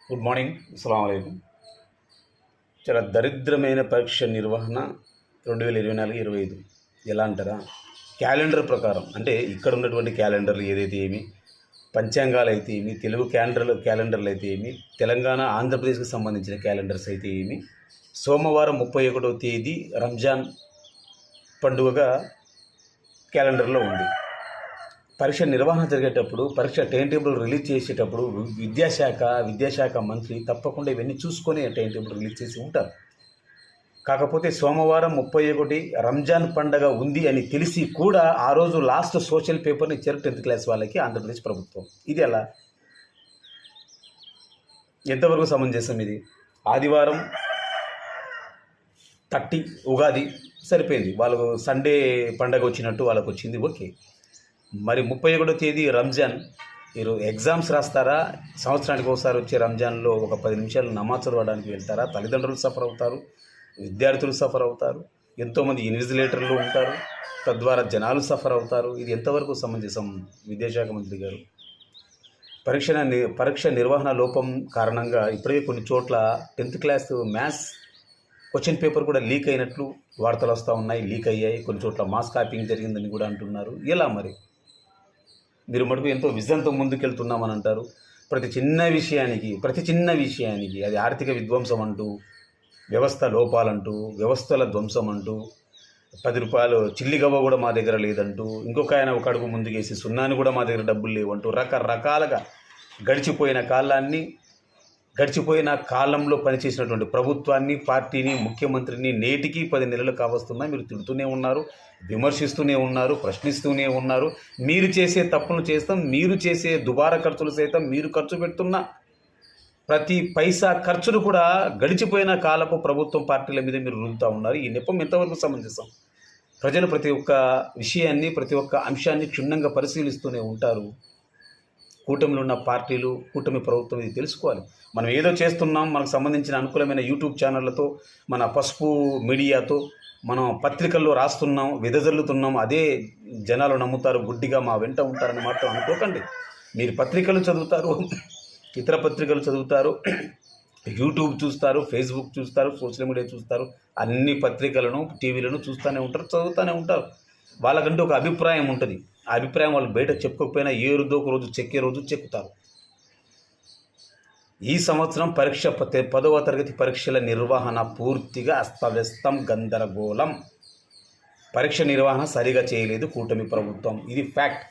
Good morning. అస్సలాము అలైకుం. చాలా దరిద్రమైన పరీక్ష నిర్వహణ 2024-25 ఎలా అంటారా? క్యాలెండర్ ప్రకారం అంటే ఇక్కడ ఉన్నటువంటి క్యాలెండర్లు ఏదైతే ఏమి, పంచాంగాలు అయితే ఏమి, తెలుగు క్యాలెండర్లు అయితే ఏమి, తెలంగాణ ఆంధ్రప్రదేశ్కి సంబంధించిన క్యాలెండర్స్ అయితే ఏమి, సోమవారం 31వ తేదీ రంజాన్ పండుగగా క్యాలెండర్లో ఉంది. పరీక్ష నిర్వహణ జరిగేటప్పుడు, పరీక్ష టైం టేబుల్ రిలీజ్ చేసేటప్పుడు విద్యాశాఖ మంత్రి తప్పకుండా ఇవన్నీ చూసుకొని టైం టేబుల్ రిలీజ్ చేసి ఉంటారు. కాకపోతే సోమవారం 31 రంజాన్ పండగ ఉంది అని తెలిసి కూడా ఆ రోజు లాస్ట్ సోషల్ పేపర్ని ఇచ్చారు 10th క్లాస్ వాళ్ళకి ఆంధ్రప్రదేశ్ ప్రభుత్వం. ఇది ఎలా? ఎంతవరకు సమంజసం ఇది? ఆదివారం 30 ఉగాది సరిపోయింది, వాళ్ళకు సండే పండగ వచ్చినట్టు వాళ్ళకు వచ్చింది, ఓకే. మరి 31వ తేదీ రంజాన్, మీరు ఎగ్జామ్స్ రాస్తారా? సంవత్సరానికి ఒకసారి వచ్చే రంజాన్లో ఒక 10 నిమిషాలు నమాజ్ చదవడానికి వెళ్తారా? తల్లిదండ్రులు సఫర్ అవుతారు, విద్యార్థులు సఫర్ అవుతారు, ఎంతోమంది ఇన్విజిలేటర్లు ఉంటారు, తద్వారా జనాలు సఫర్ అవుతారు. ఇది ఎంతవరకు సమంజసం విద్యాశాఖ మంత్రి గారు? పరీక్ష నిర్వహణ లోపం కారణంగా ఇప్పటికే కొన్ని చోట్ల 10th class maths question paper కూడా లీక్ అయినట్లు వార్తలు వస్తూ ఉన్నాయి. లీక్ అయ్యాయి, కొన్ని చోట్ల మాస్ కాపింగ్ జరిగిందని కూడా అంటున్నారు. ఎలా మరి? మీరు మటుకు ఎంతో విజన్తో ముందుకెళ్తున్నామని అంటారు. ప్రతి చిన్న విషయానికి అది ఆర్థిక విధ్వంసం అంటూ, వ్యవస్థ లోపాలంటూ, వ్యవస్థల ధ్వంసం అంటూ, 10 రూపాయలు చిల్లిగవ్వ కూడా మా దగ్గర లేదంటూ, ఇంకొక ఆయన ఒక అడుగు ముందుకేసి సున్నాని కూడా మా దగ్గర డబ్బులు లేవంటూ, రకరకాలుగా గడిచిపోయిన కాలంలో పనిచేసినటువంటి ప్రభుత్వాన్ని, పార్టీని, ముఖ్యమంత్రిని నేటికి 10 నెలలు కావస్తున్నా మీరు తిడుతూనే ఉన్నారు, విమర్శిస్తూనే ఉన్నారు, ప్రశ్నిస్తూనే ఉన్నారు. మీరు చేసే తప్పులు చేస్తాం, మీరు చేసే దుబారా ఖర్చులు సైతం, మీరు ఖర్చు పెడుతున్న ప్రతి పైసా ఖర్చులు కూడా గడిచిపోయిన కాలపు ప్రభుత్వం, పార్టీల మీద మీరు రుద్దుతూ ఉన్నారు. ఈ నెపం ఎంతవరకు సమంజసం? ప్రజలు ప్రతి ఒక్క విషయాన్ని, ప్రతి ఒక్క అంశాన్ని క్షుణ్ణంగా పరిశీలిస్తూనే ఉంటారు. కూటమిలో ఉన్న పార్టీలు, కూటమి ప్రభుత్వం ఇది తెలుసుకోవాలి. మనం ఏదో చేస్తున్నాం, మనకు సంబంధించిన అనుకూలమైన యూట్యూబ్ ఛానళ్లతో, మన పసుపు మీడియాతో, మనం పత్రికల్లో రాస్తున్నాం, వెదజల్లుతున్నాం, అదే జనాలు నమ్ముతారు, గుడ్డిగా మా వెంట ఉంటారని మాత్రం అనుకోకండి. మీరు పత్రికలు చదువుతారు, ఇతర పత్రికలు చదువుతారు, యూట్యూబ్ చూస్తారు, ఫేస్బుక్ చూస్తారు, సోషల్ మీడియా చూస్తారు, అన్ని పత్రికలను, టీవీలను చూస్తూనే ఉంటారు, చదువుతూనే ఉంటారు. వాళ్ళకంటూ ఒక అభిప్రాయం ఉంటుంది. ఆ అభిప్రాయం వాళ్ళు బయట చెప్పుకోకపోయినా ఏ రోజు ఒక రోజు చెక్కే రోజు చెక్కుతారు. ఈ సంవత్సరం 10వ తరగతి పరీక్షల నిర్వహణ పూర్తిగా అస్తవ్యస్తం, గందరగోళం. పరీక్ష నిర్వహణ సరిగా చేయలేదు కూటమి ప్రభుత్వం, ఇది ఫ్యాక్ట్.